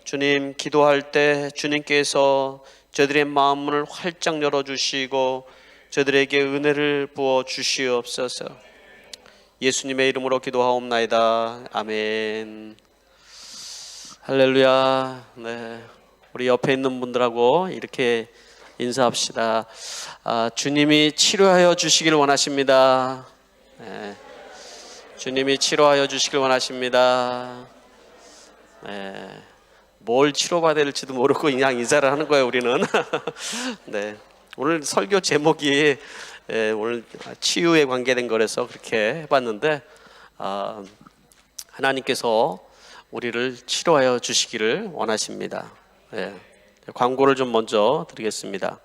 주님, 기도할 때 주님께서 저들의 마음문을 활짝 열어주시고 저들에게 은혜를 부어 주시옵소서. 예수님의 이름으로 기도하옵나이다. 아멘. 할렐루야. 네, 우리 옆에 있는 분들하고 이렇게 인사합시다. 주님이 치료하여 주시길 원하십니다. 네, 주님이 치료하여 주시길 원하십니다. 네, 뭘 치료받아야 될지도 모르고 그냥 인사를 하는 거예요, 우리는. 네, 오늘 설교 제목이 오늘 치유에 관계된 거라서 그렇게 해봤는데, 하나님께서 우리를 치료하여 주시기를 원하십니다. 네, 광고를 좀 먼저 드리겠습니다.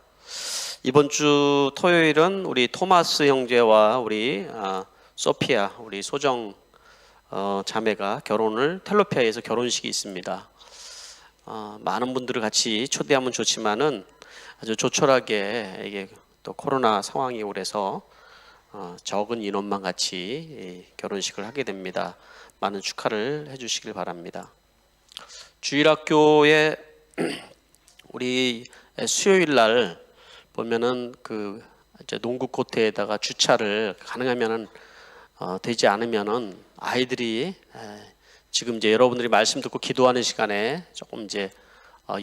이번 주 토요일은 우리 토마스 형제와 우리 소피아, 우리 소정 자매가 결혼을 텔로피아에서 결혼식이 있습니다. 많은 분들을 같이 초대하면 좋지만은 아주 조촐하게, 이게 또 코로나 상황이 오래서 적은 인원만 같이 결혼식을 하게 됩니다. 많은 축하를 해주시길 바랍니다. 주일학교에 우리 수요일 날 보면은 그 이제 농구 코트에다가 주차를 가능하면은 되지 않으면은 아이들이 지금 이제 여러분들이 말씀 듣고 기도하는 시간에 조금 이제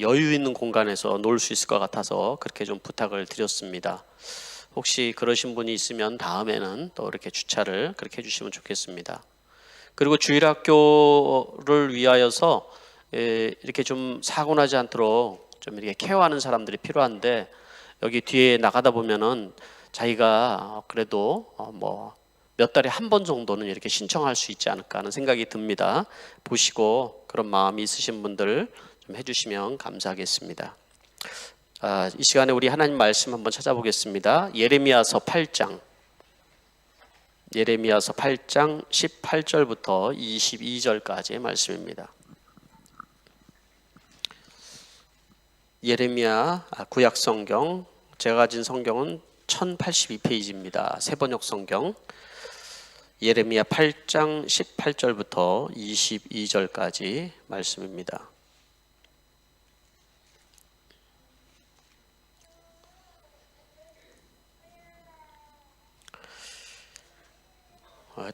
여유 있는 공간에서 놀 수 있을 것 같아서 그렇게 좀 부탁을 드렸습니다. 혹시 그러신 분이 있으면 다음에는 또 이렇게 주차를 그렇게 해주시면 좋겠습니다. 그리고 주일학교를 위하여서 이렇게 좀 사고 나지 않도록 좀 이렇게 케어하는 사람들이 필요한데, 여기 뒤에 나가다 보면은 자기가 그래도 뭐 몇 달에 한 번 정도는 이렇게 신청할 수 있지 않을까 하는 생각이 듭니다. 보시고 그런 마음이 있으신 분들 좀 해주시면 감사하겠습니다. 이 시간에 우리 하나님 말씀 한번 찾아보겠습니다. 예레미야서 8장 18절부터 22절까지의 말씀입니다. 예레미야 구약 성경, 제가 가진 성경은 1082페이지입니다. 새번역 성경. 예레미야 8장 18절부터 22절까지 말씀입니다.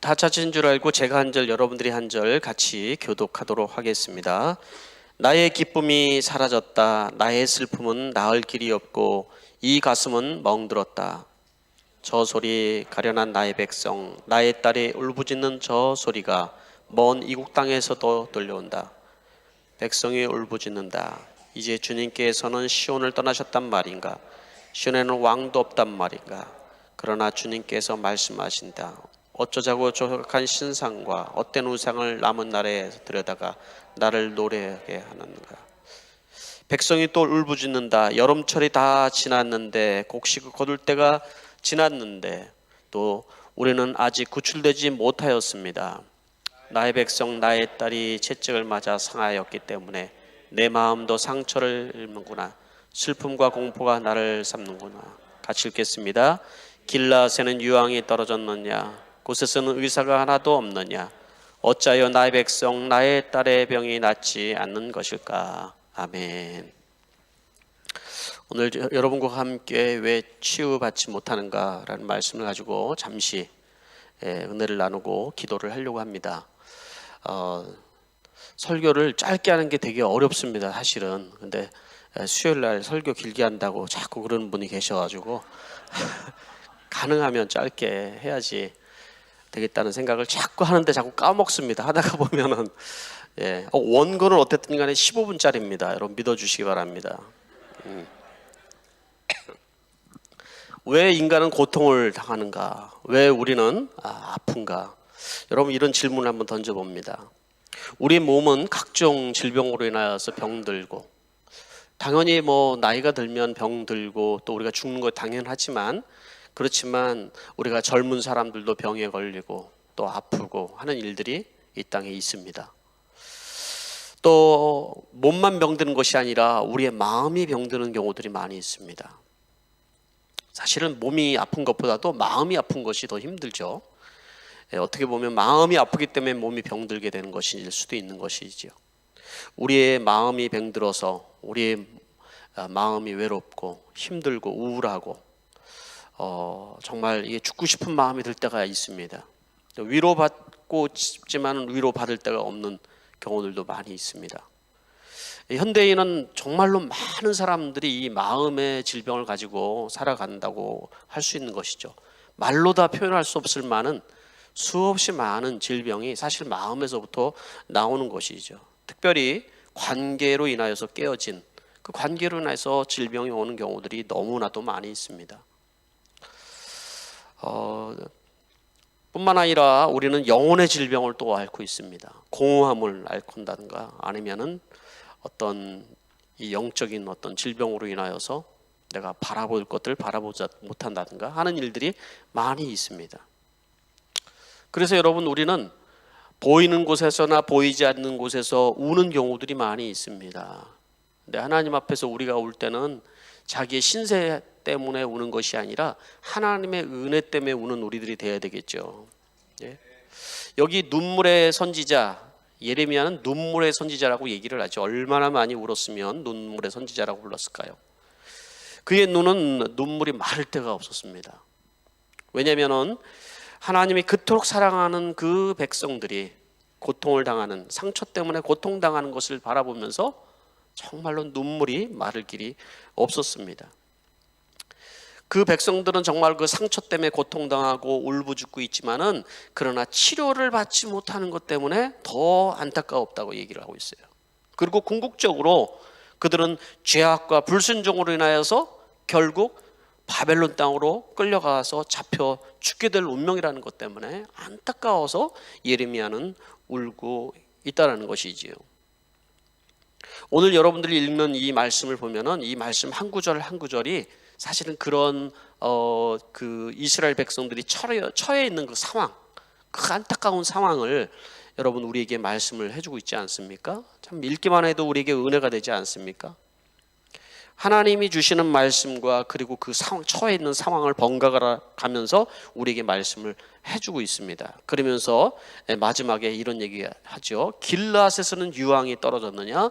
다 찾은 줄 알고 제가 한 절, 여러분들이 한 절 같이 교독하도록 하겠습니다. 나의 기쁨이 사라졌다. 나의 슬픔은 나을 길이 없고 이 가슴은 멍들었다. 저 소리, 가련한 나의 백성, 나의 딸이 울부짖는 저 소리가 먼 이국 땅에서도 들려온다. 백성이 울부짖는다. 이제 주님께서는 시온을 떠나셨단 말인가? 시온에는 왕도 없단 말인가? 그러나 주님께서 말씀하신다. 어쩌자고 조각한 신상과 헛된 우상을 남은 나라에 들여다가 나를 노래하게 하는가? 백성이 또 울부짖는다. 여름철이 다 지났는데, 곡식을 거둘 때가 지났는데 또 우리는 아직 구출되지 못하였습니다. 나의 백성, 나의 딸이 채찍을 맞아 상하였기 때문에 내 마음도 상처를 입는구나. 슬픔과 공포가 나를 삼는구나. 같이 읽겠습니다. 길라앗에는 유황이 떨어졌느냐? 곳에서는 의사가 하나도 없느냐? 어찌하여 나의 백성, 나의 딸의 병이 낫지 않는 것일까? 아멘. 오늘 여러분과 함께 왜 치유받지 못하는가라는 말씀을 가지고 잠시 은혜를 나누고 기도를 하려고 합니다. 설교를 짧게 하는 게 되게 어렵습니다, 사실은. 근데 수요일 날 설교 길게 한다고 자꾸 그러는 분이 계셔가지고 가능하면 짧게 해야지 되겠다는 생각을 자꾸 하는데 자꾸 까먹습니다. 하다가 보면은 원고는 어쨌든 간에 15분짜리입니다. 여러분 믿어주시기 바랍니다. 왜 인간은 고통을 당하는가? 왜 우리는 아픈가? 여러분, 이런 질문을 한번 던져봅니다. 우리 몸은 각종 질병으로 인하여서 병들고, 당연히 뭐 나이가 들면 병들고 또 우리가 죽는 거 당연하지만, 그렇지만 우리가 젊은 사람들도 병에 걸리고 또 아프고 하는 일들이 이 땅에 있습니다. 또 몸만 병드는 것이 아니라 우리의 마음이 병드는 경우들이 많이 있습니다. 사실은 몸이 아픈 것보다도 마음이 아픈 것이 더 힘들죠. 어떻게 보면 마음이 아프기 때문에 몸이 병들게 되는 것일 수도 있는 것이죠. 우리의 마음이 병들어서 우리의 마음이 외롭고 힘들고 우울하고 정말 이게 죽고 싶은 마음이 들 때가 있습니다. 위로받고 싶지만 위로받을 데가 없는 경우들도 많이 있습니다. 현대인은 정말로 많은 사람들이 이 마음의 질병을 가지고 살아간다고 할 수 있는 것이죠. 말로 다 표현할 수 없을 만한 수없이 많은 질병이 사실 마음에서부터 나오는 것이죠. 특별히 관계로 인하여서 깨어진 그 관계로 인해서 질병이 오는 경우들이 너무나도 많이 있습니다. 뿐만 아니라 우리는 영혼의 질병을 또 앓고 있습니다. 공허함을 앓고 있다든가 아니면은 어떤 이 영적인 어떤 질병으로 인하여서 내가 바라볼 것들 바라보지 못한다든가 하는 일들이 많이 있습니다. 그래서 여러분, 우리는 보이는 곳에서나 보이지 않는 곳에서 우는 경우들이 많이 있습니다. 근데 하나님 앞에서 우리가 울 때는 자기의 신세 때문에 우는 것이 아니라 하나님의 은혜 때문에 우는 우리들이 되어야 되겠죠. 예? 여기 눈물의 선지자 예레미야는 눈물의 선지자라고 얘기를 하죠. 얼마나 많이 울었으면 눈물의 선지자라고 불렀을까요? 그의 눈은 눈물이 마를 데가 없었습니다. 왜냐하면 하나님이 그토록 사랑하는 그 백성들이 고통을 당하는, 상처 때문에 고통당하는 것을 바라보면서 정말로 눈물이 마를 길이 없었습니다. 그 백성들은 정말 그 상처 때문에 고통당하고 울부짖고 있지만은 그러나 치료를 받지 못하는 것 때문에 더 안타까웠다고 얘기를 하고 있어요. 그리고 궁극적으로 그들은 죄악과 불순종으로 인하여서 결국 바벨론 땅으로 끌려가서 잡혀 죽게 될 운명이라는 것 때문에 안타까워서 예레미야는 울고 있다는 것이지요. 오늘 여러분들이 읽는 이 말씀을 보면은 이 말씀 한 구절 한 구절이 사실은 그런 그 이스라엘 백성들이 처해 있는 그 상황, 그 안타까운 상황을 여러분 우리에게 말씀을 해주고 있지 않습니까? 참 읽기만 해도 우리에게 은혜가 되지 않습니까? 하나님이 주시는 말씀과 그리고 그 상황, 처해 있는 상황을 번갈아 가면서 우리에게 말씀을 해주고 있습니다. 그러면서 마지막에 이런 얘기 하죠. 길르앗에서는 유황이 떨어졌느냐?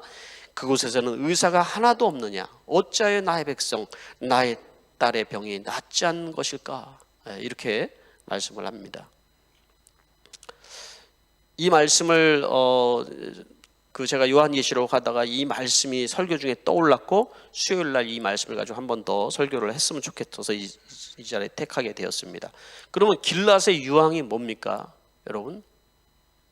그곳에서는 의사가 하나도 없느냐? 어찌하여 나의 백성, 나의 딸의 병이 낫지 않은 것일까? 이렇게 말씀을 합니다. 이 말씀을 제가 요한계시록 하다가 이 말씀이 설교 중에 떠올랐고 수요일 날 이 말씀을 가지고 한 번 더 설교를 했으면 좋겠어서 이 자리에 택하게 되었습니다. 그러면 길르앗의 유황이 뭡니까? 여러분,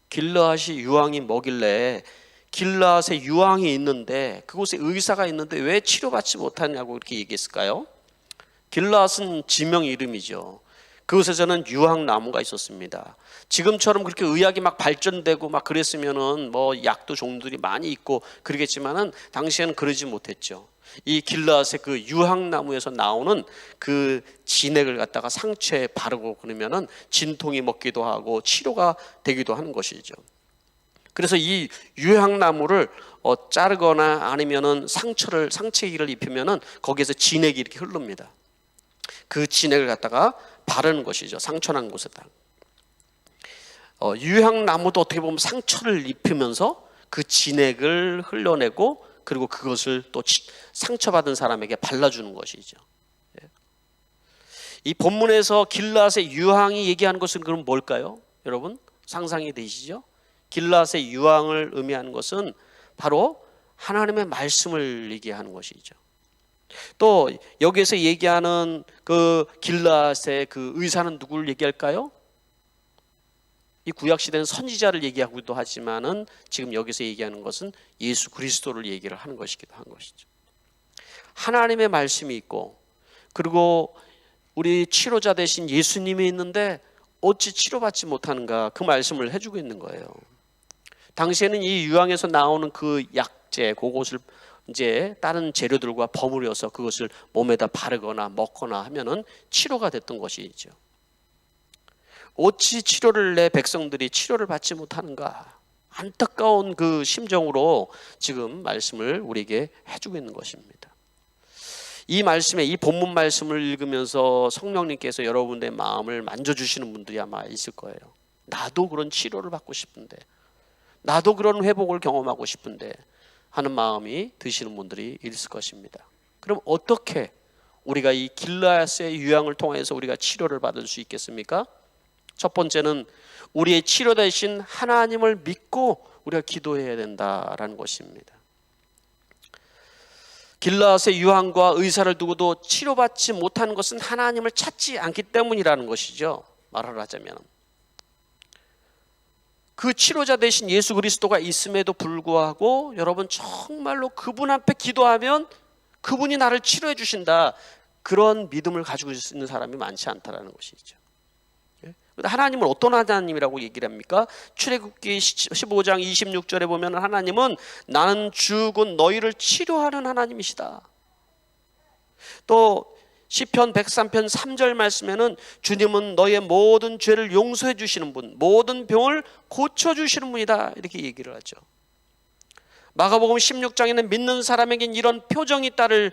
길르앗이 유황이 뭐길래 길르앗에 유황이 있는데 그곳에 의사가 있는데 왜 치료받지 못하냐고 이렇게 얘기했을까요? 길르앗은 지명 이름이죠. 그곳에서는 유황나무가 있었습니다. 지금처럼 그렇게 의학이 막 발전되고 막 그랬으면은 뭐 약도 종들이 많이 있고 그러겠지만은 당시에는 그러지 못했죠. 이 길르앗의 그 유황나무에서 나오는 그 진액을 갖다가 상처에 바르고 그러면은 진통이 먹기도 하고 치료가 되기도 하는 것이죠. 그래서 이 유황나무를 자르거나 아니면은 상처기를 입히면은 거기에서 진액이 이렇게 흐릅니다. 그 진액을 갖다가 바르는 것이죠. 상처난 곳에다. 유향나무도 어떻게 보면 상처를 입히면서 그 진액을 흘러내고 그리고 그것을 또 상처받은 사람에게 발라주는 것이죠. 이 본문에서 길르앗의 유황이 얘기하는 것은 그럼 뭘까요? 여러분 상상이 되시죠? 길르앗의 유황을 의미하는 것은 바로 하나님의 말씀을 얘기하는 것이죠. 또 여기에서 얘기하는 그 길르앗의 그 의사는 누구를 얘기할까요? 이 구약 시대는 선지자를 얘기하기도 하지만은 지금 여기서 얘기하는 것은 예수 그리스도를 얘기를 하는 것이기도 한 것이죠. 하나님의 말씀이 있고 그리고 우리 치료자 대신 예수님이 있는데 어찌 치료받지 못하는가, 그 말씀을 해주고 있는 거예요. 당시에는 이 유황에서 나오는 그 약재 그것을 이제 다른 재료들과 버무려서 그것을 몸에다 바르거나 먹거나 하면은 치료가 됐던 것이죠. 어찌 치료를 내 백성들이 치료를 받지 못하는가, 안타까운 그 심정으로 지금 말씀을 우리에게 해주고 있는 것입니다. 이 말씀에, 이 본문 말씀을 읽으면서 성령님께서 여러분의 마음을 만져주시는 분들이 아마 있을 거예요. 나도 그런 치료를 받고 싶은데, 나도 그런 회복을 경험하고 싶은데 하는 마음이 드시는 분들이 있을 것입니다. 그럼 어떻게 우리가 이 길라앗의 유황을 통해서 우리가 치료를 받을 수 있겠습니까? 첫 번째는 우리의 치료 대신 하나님을 믿고 우리가 기도해야 된다라는 것입니다. 길라앗의 유황과 의사를 두고도 치료받지 못하는 것은 하나님을 찾지 않기 때문이라는 것이죠. 말을 하자면 그 치료자 대신 예수 그리스도가 있음에도 불구하고 여러분 정말로 그분 앞에 기도하면 그분이 나를 치료해 주신다, 그런 믿음을 가지고 있는 사람이 많지 않다라는 것이죠. 하나님은 어떤 하나님이라고 얘기를 합니까? 출애굽기 15장 26절에 보면 하나님은 나는 주 곧 너희를 치료하는 하나님이시다. 또 시편 103편 3절 말씀에는 주님은 너의 모든 죄를 용서해 주시는 분, 모든 병을 고쳐주시는 분이다, 이렇게 얘기를 하죠. 마가복음 16장에는 믿는 사람에겐 이런 표징이 따를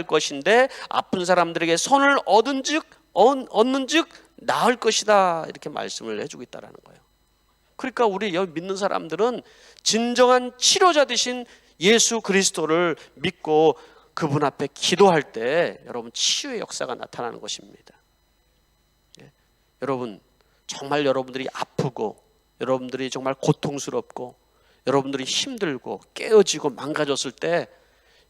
것인데 아픈 사람들에게 손을 얻는 즉 나을 것이다, 이렇게 말씀을 해주고 있다는 거예요. 그러니까 우리 여기 믿는 사람들은 진정한 치료자 되신 예수 그리스도를 믿고 그분 앞에 기도할 때 여러분 치유의 역사가 나타나는 것입니다. 여러분 정말 여러분들이 아프고 여러분들이 정말 고통스럽고 여러분들이 힘들고 깨어지고 망가졌을 때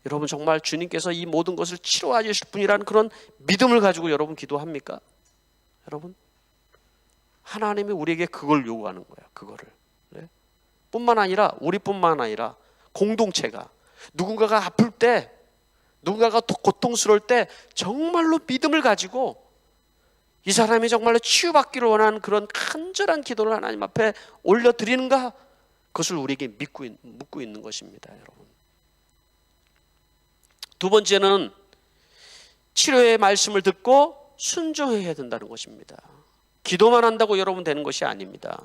여러분 정말 주님께서 이 모든 것을 치료해 주실 분이라는 그런 믿음을 가지고 여러분 기도합니까? 여러분 하나님이 우리에게 그걸 요구하는 거야. 그거를 뿐만 아니라 우리뿐만 아니라 공동체가 누군가가 아플 때 누군가가 고통스러울 때 정말로 믿음을 가지고 이 사람이 정말로 치유받기를 원하는 그런 간절한 기도를 하나님 앞에 올려드리는가, 그것을 우리에게 묻고 있는 것입니다. 여러분 두 번째는 치료의 말씀을 듣고 순종해야 된다는 것입니다. 기도만 한다고 여러분 되는 것이 아닙니다.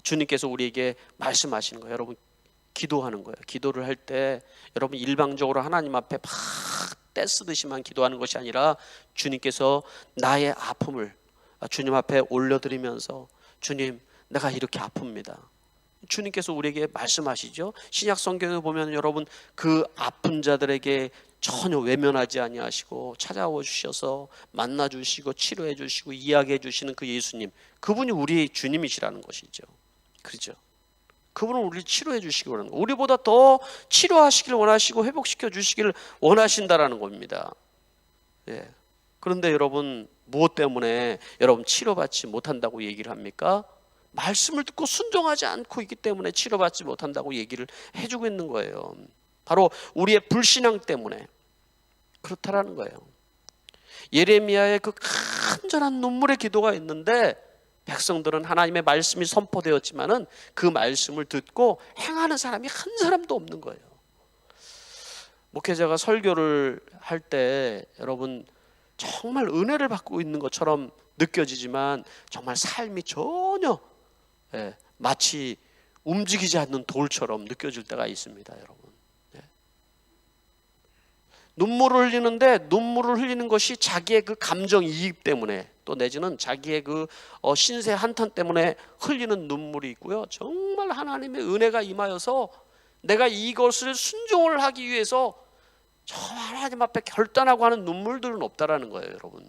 주님께서 우리에게 말씀하시는 거예요. 여러분 기도하는 거예요. 기도를 할 때 여러분 일방적으로 하나님 앞에 막 떼쓰듯이만 기도하는 것이 아니라 주님께서 나의 아픔을 주님 앞에 올려드리면서 주님 내가 이렇게 아픕니다. 주님께서 우리에게 말씀하시죠. 신약 성경에 보면 여러분 그 아픈 자들에게 전혀 외면하지 아니하시고 찾아와 주셔서 만나 주시고 치료해 주시고 이야기해 주시는 그 예수님, 그분이 우리의 주님이시라는 것이죠. 그렇죠? 그분은 우리를 치료해 주시기 원하는 거예요. 우리보다 더 치료하시길 원하시고 회복시켜 주시기를 원하신다라는 겁니다. 그런데 여러분 무엇 때문에 여러분 치료받지 못한다고 얘기를 합니까? 말씀을 듣고 순종하지 않고 있기 때문에 치료받지 못한다고 얘기를 해주고 있는 거예요. 바로 우리의 불신앙 때문에 그렇다라는 거예요. 예레미야의 그 간절한 눈물의 기도가 있는데 백성들은 하나님의 말씀이 선포되었지만은 그 말씀을 듣고 행하는 사람이 한 사람도 없는 거예요. 목회자가 설교를 할 때 여러분 정말 은혜를 받고 있는 것처럼 느껴지지만 정말 삶이 전혀 마치 움직이지 않는 돌처럼 느껴질 때가 있습니다. 여러분 눈물을 흘리는데 눈물을 흘리는 것이 자기의 그 감정 이입 때문에 또 내지는 자기의 그 신세 한탄 때문에 흘리는 눈물이 있고요. 정말 하나님의 은혜가 임하여서 내가 이것을 순종을 하기 위해서 저 하나님 앞에 결단하고 하는 눈물들은 없다라는 거예요. 여러분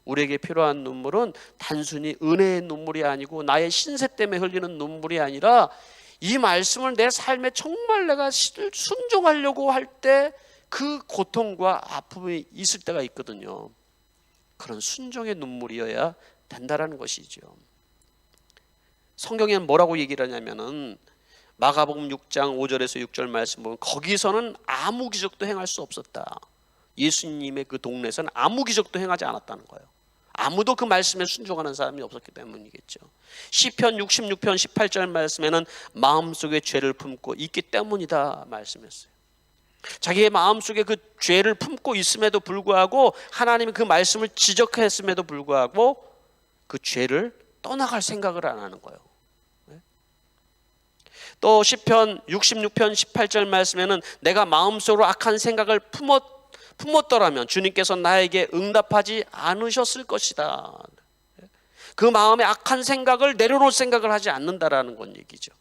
우리에게 필요한 눈물은 단순히 은혜의 눈물이 아니고 나의 신세 때문에 흘리는 눈물이 아니라 이 말씀을 내 삶에 정말 내가 순종하려고 할 때 그 고통과 아픔이 있을 때가 있거든요. 그런 순종의 눈물이어야 된다라는 것이죠. 성경에는 뭐라고 얘기를 하냐면은 마가복음 6장 5절에서 6절 말씀 보면 거기서는 아무 기적도 행할 수 없었다. 예수님의 그 동네에서는 아무 기적도 행하지 않았다는 거예요. 아무도 그 말씀에 순종하는 사람이 없었기 때문이겠죠. 시편 66편 18절 말씀에는 마음속에 죄를 품고 있기 때문이다 말씀했어요. 자기의 마음속에 그 죄를 품고 있음에도 불구하고 하나님이 그 말씀을 지적했음에도 불구하고 그 죄를 떠나갈 생각을 안 하는 거예요. 또 시편 66편 18절 말씀에는 내가 마음속으로 악한 생각을 품었더라면 주님께서 나에게 응답하지 않으셨을 것이다. 그 마음의 악한 생각을 내려놓을 생각을 하지 않는다라는 건 얘기죠.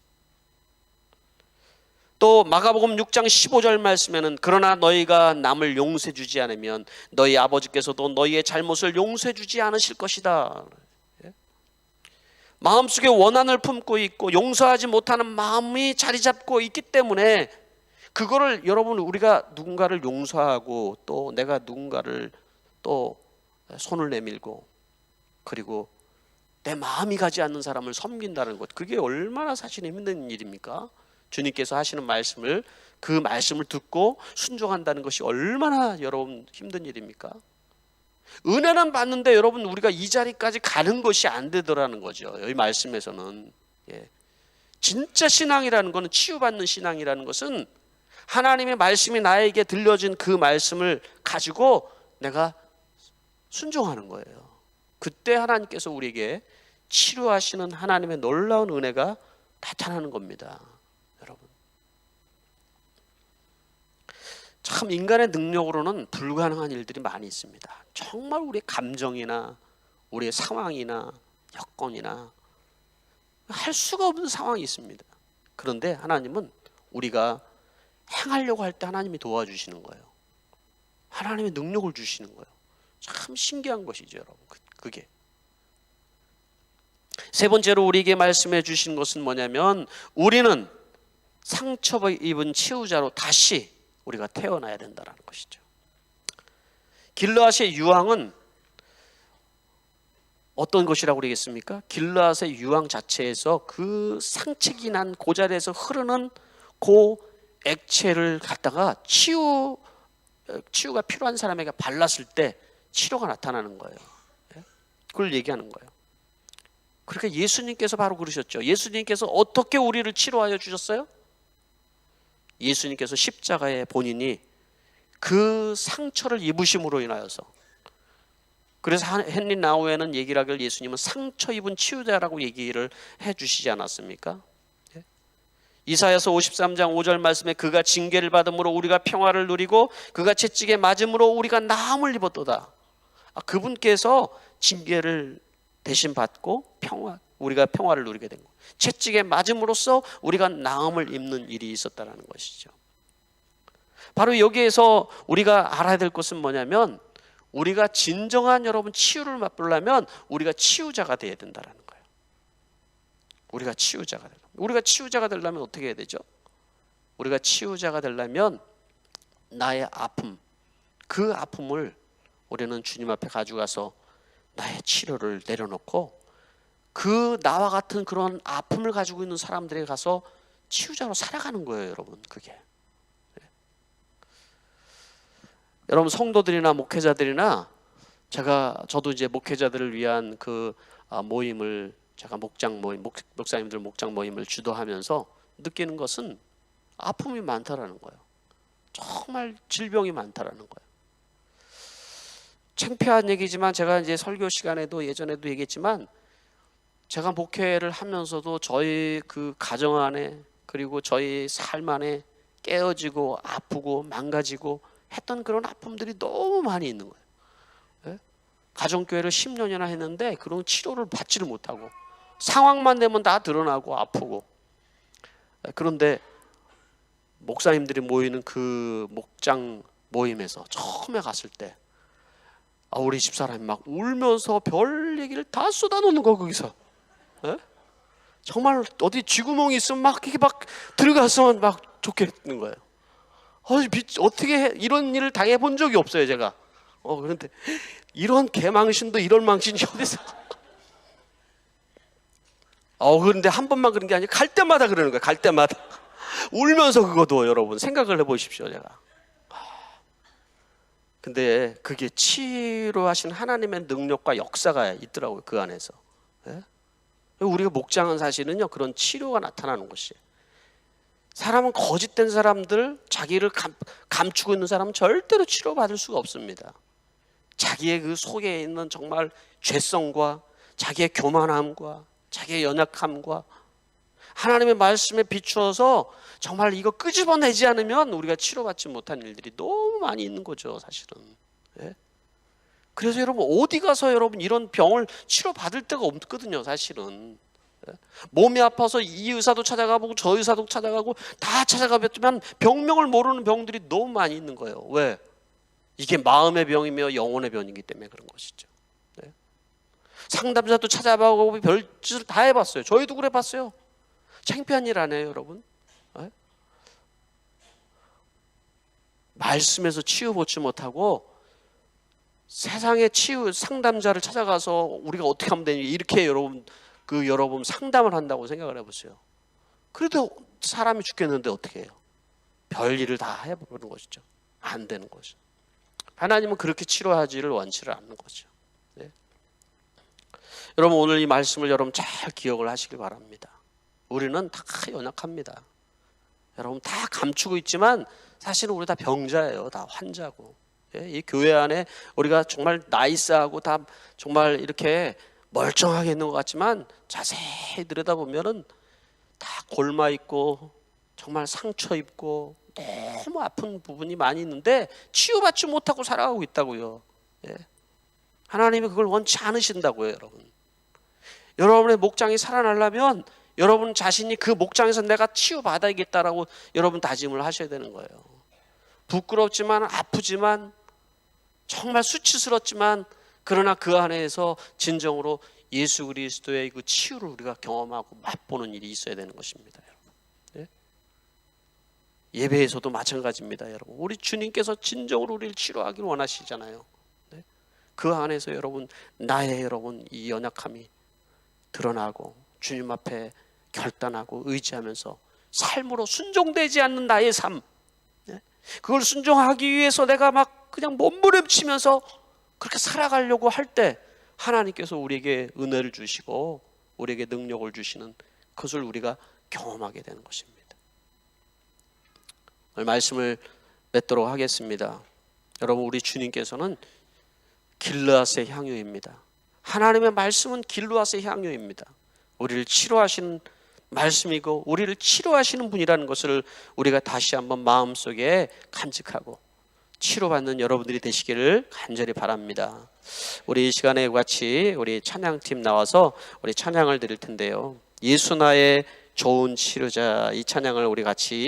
또 마가복음 6장 15절 말씀에는 그러나 너희가 남을 용서해 주지 않으면 너희 아버지께서도 너희의 잘못을 용서해 주지 않으실 것이다. 마음속에 원한을 품고 있고 용서하지 못하는 마음이 자리 잡고 있기 때문에 그거를 여러분 우리가 누군가를 용서하고 또 내가 누군가를 또 손을 내밀고 그리고 내 마음이 가지 않는 사람을 섬긴다는 것, 그게 얼마나 사실 힘든 일입니까? 주님께서 하시는 말씀을, 그 말씀을 듣고 순종한다는 것이 얼마나 여러분 힘든 일입니까? 은혜는 받는데 여러분 우리가 이 자리까지 가는 것이 안 되더라는 거죠. 여기 말씀에서는 진짜 신앙이라는 것은, 치유받는 신앙이라는 것은 하나님의 말씀이 나에게 들려진 그 말씀을 가지고 내가 순종하는 거예요. 그때 하나님께서 우리에게 치료하시는 하나님의 놀라운 은혜가 나타나는 겁니다. 여러분, 참 인간의 능력으로는 불가능한 일들이 많이 있습니다. 정말 우리의 감정이나 우리의 상황이나 여건이나 할 수가 없는 상황이 있습니다. 그런데 하나님은 우리가 행하려고 할 때 하나님이 도와주시는 거예요. 하나님의 능력을 주시는 거예요. 참 신기한 것이죠, 여러분. 그게 세 번째로 우리에게 말씀해 주신 것은 뭐냐면, 우리는 상처 입은 치유자로 다시 우리가 태어나야 된다는 것이죠. 길르앗의 유황은 어떤 것이라고 그러겠습니까? 길르앗의 유황 자체에서 그 상책이 난 그 자리에서 흐르는 그 액체를 갖다가 치유가 필요한 사람에게 발랐을 때 치료가 나타나는 거예요. 그걸 얘기하는 거예요. 그러니까 예수님께서 바로 그러셨죠. 예수님께서 어떻게 우리를 치료하여 주셨어요? 예수님께서 십자가에 본인이 그 상처를 입으심으로 인하여서, 그래서 헨리 나우에는 얘기를 하길 예수님은 상처 입은 치유자라고 얘기를 해 주시지 않았습니까? 이사야서 53장 5절 말씀에 그가 징계를 받음으로 우리가 평화를 누리고 그가 채찍에 맞음으로 우리가 나음을 입었도다. 그분께서 징계를 대신 받고 우리가 평화를 누리게 된 거, 채찍에 맞음으로써 우리가 나음을 입는 일이 있었다는 것이죠. 바로 여기에서 우리가 알아야 될 것은 뭐냐면, 우리가 진정한 여러분 치유를 맛보려면 우리가 치유자가 되어야 된다는 거예요. 우리가 치유자가 되려면 어떻게 해야 되죠? 우리가 치유자가 되려면 나의 아픔, 그 아픔을 우리는 주님 앞에 가져가서 나의 치료를 내려놓고 그 나와 같은 그런 아픔을 가지고 있는 사람들에게 가서 치유자로 살아가는 거예요, 여러분. 그게 여러분 성도들이나 목회자들이나 저도 이제 목회자들을 위한 그 모임을, 제가 목사님들 목장 모임을 주도하면서 느끼는 것은 아픔이 많다라는 거예요. 정말 질병이 많다라는 거예요. 창피한 얘기지만 제가 이제 설교 시간에도 예전에도 얘기했지만, 제가 목회를 하면서도 저희 그 가정 안에 그리고 저희 삶 안에 깨어지고 아프고 망가지고 했던 그런 아픔들이 너무 많이 있는 거예요. 가정교회를 10년이나 했는데 그런 치료를 받지를 못하고 상황만 되면 다 드러나고 아프고. 그런데 목사님들이 모이는 그 목장 모임에서 처음에 갔을 때 우리 집사람이 막 울면서 별 얘기를 다 쏟아놓는 거, 거기서. 정말 어디 쥐구멍이 있으면 막 이렇게 막 들어가서 막 좋겠는 거예요. 어떻게 이런 일을 당해본 적이 없어요, 제가. 그런데 이런 개망신도 이런 망신이 어디서. 그런데 한 번만 그런 게 아니라 갈 때마다 그러는 거예요. 갈 때마다 울면서. 그것도 여러분 생각을 해보십시오, 제가. 근데 그게 치료하신 하나님의 능력과 역사가 있더라고요, 그 안에서. 우리가 목장은 사실은요, 그런 치료가 나타나는 것이에요. 사람은 거짓된 사람들, 자기를 감추고 있는 사람은 절대로 치료받을 수가 없습니다. 자기의 그 속에 있는 정말 죄성과 자기의 교만함과 자기의 연약함과 하나님의 말씀에 비추어서 정말 이거 끄집어내지 않으면 우리가 치료받지 못한 일들이 너무 많이 있는 거죠, 사실은. 그래서 여러분 어디 가서 여러분 이런 병을 치료받을 데가 없거든요, 사실은. 몸이 아파서 이 의사도 찾아가보고 저 의사도 찾아가고 다 찾아가봤지만 병명을 모르는 병들이 너무 많이 있는 거예요. 왜? 이게 마음의 병이며 영혼의 병이기 때문에 그런 것이죠. 네. 상담사도 찾아보고 별짓을 다 해봤어요. 저희도 그래 봤어요. 창피한 일 아니에요, 여러분? 네? 말씀에서 치유받지 못하고 세상의 치유 상담자를 찾아가서 우리가 어떻게 하면 되니 이렇게 여러분 상담을 한다고 생각을 해보세요. 그래도 사람이 죽겠는데 어떻게 해요? 별일을 다 해보는 것이죠. 안 되는 거죠. 하나님은 그렇게 치료하지를 원치를 않는 거죠. 네. 여러분 오늘 이 말씀을 여러분 잘 기억을 하시길 바랍니다. 우리는 다 연약합니다. 여러분 다 감추고 있지만 사실은 우리 다 병자예요. 다 환자고. 이 교회 안에 우리가 정말 나이스하고 다 정말 이렇게 멀쩡하게 있는 것 같지만 자세히 들여다보면은 다 골마 있고 정말 상처 입고 너무 아픈 부분이 많이 있는데 치유받지 못하고 살아가고 있다고요. 하나님이 그걸 원치 않으신다고요, 여러분. 여러분의 목장이 살아나려면 여러분 자신이 그 목장에서 내가 치유받아야겠다라고 여러분 다짐을 하셔야 되는 거예요. 부끄럽지만 아프지만 정말 수치스럽지만 그러나 그 안에서 진정으로 예수 그리스도의 그 치유를 우리가 경험하고 맛보는 일이 있어야 되는 것입니다, 여러분. 네? 예배에서도 마찬가지입니다, 여러분. 우리 주님께서 진정으로 우리를 치료하기를 원하시잖아요. 네? 그 안에서 여러분 나의 여러분 이 연약함이 드러나고 주님 앞에 결단하고 의지하면서 삶으로 순종되지 않는 나의 삶, 네? 그걸 순종하기 위해서 내가 막 그냥 몸부림치면서 그렇게 살아가려고 할 때 하나님께서 우리에게 은혜를 주시고 우리에게 능력을 주시는 그것을 우리가 경험하게 되는 것입니다. 오늘 말씀을 맺도록 하겠습니다. 여러분 우리 주님께서는 길르앗의 향유입니다. 하나님의 말씀은 길르앗의 향유입니다. 우리를 치료하시는 말씀이고 우리를 치료하시는 분이라는 것을 우리가 다시 한번 마음속에 간직하고 치료받는 여러분들이 되시기를 간절히 바랍니다. 우리 이 시간에 같이 우리 찬양팀 나와서 우리 찬양을 드릴 텐데요. 예수 나의 좋은 치료자, 이 찬양을 우리 같이